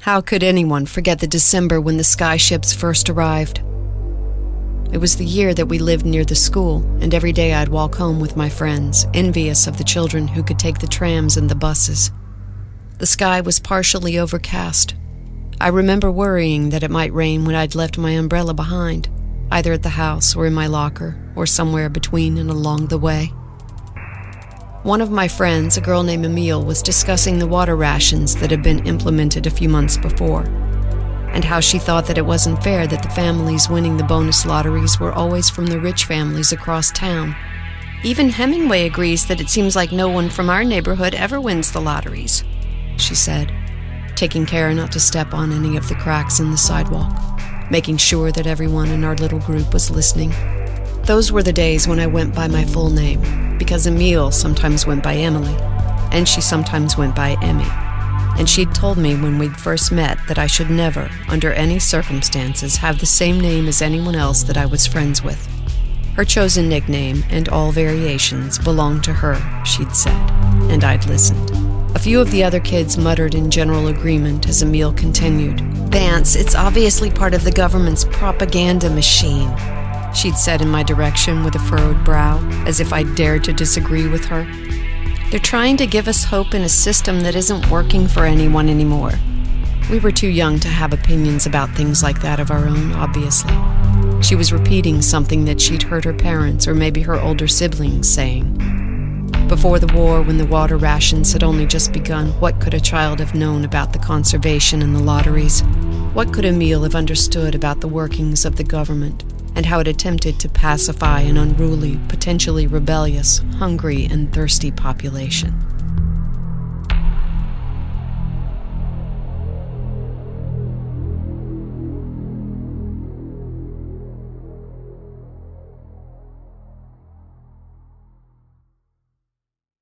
How could anyone forget the December when the skyships first arrived? It was the year that we lived near the school, and every day I'd walk home with my friends, envious of the children who could take the trams and the buses. The sky was partially overcast. I remember worrying that it might rain when I'd left my umbrella behind, either at the house or in my locker, or somewhere between and along the way. One of my friends, a girl named Emile, was discussing the water rations that had been implemented a few months before, and how she thought that it wasn't fair that the families winning the bonus lotteries were always from the rich families across town. Even Hemingway agrees that it seems like no one from our neighborhood ever wins the lotteries, she said, taking care not to step on any of the cracks in the sidewalk, making sure that everyone in our little group was listening. Those were the days when I went by my full name, because Emile sometimes went by Emily, and she sometimes went by Emmy. And she'd told me when we'd first met that I should never, under any circumstances, have the same name as anyone else that I was friends with. Her chosen nickname, and all variations, belonged to her, she'd said, and I'd listened. A few of the other kids muttered in general agreement as Emile continued. "Vance, it's obviously part of the government's propaganda machine," she'd said in my direction with a furrowed brow, as if I dared to disagree with her. "They're trying to give us hope in a system that isn't working for anyone anymore." We were too young to have opinions about things like that of our own, obviously. She was repeating something that she'd heard her parents or maybe her older siblings saying. Before the war, when the water rations had only just begun, what could a child have known about the conservation and the lotteries? What could Emile have understood about the workings of the government, and how it attempted to pacify an unruly, potentially rebellious, hungry, and thirsty population?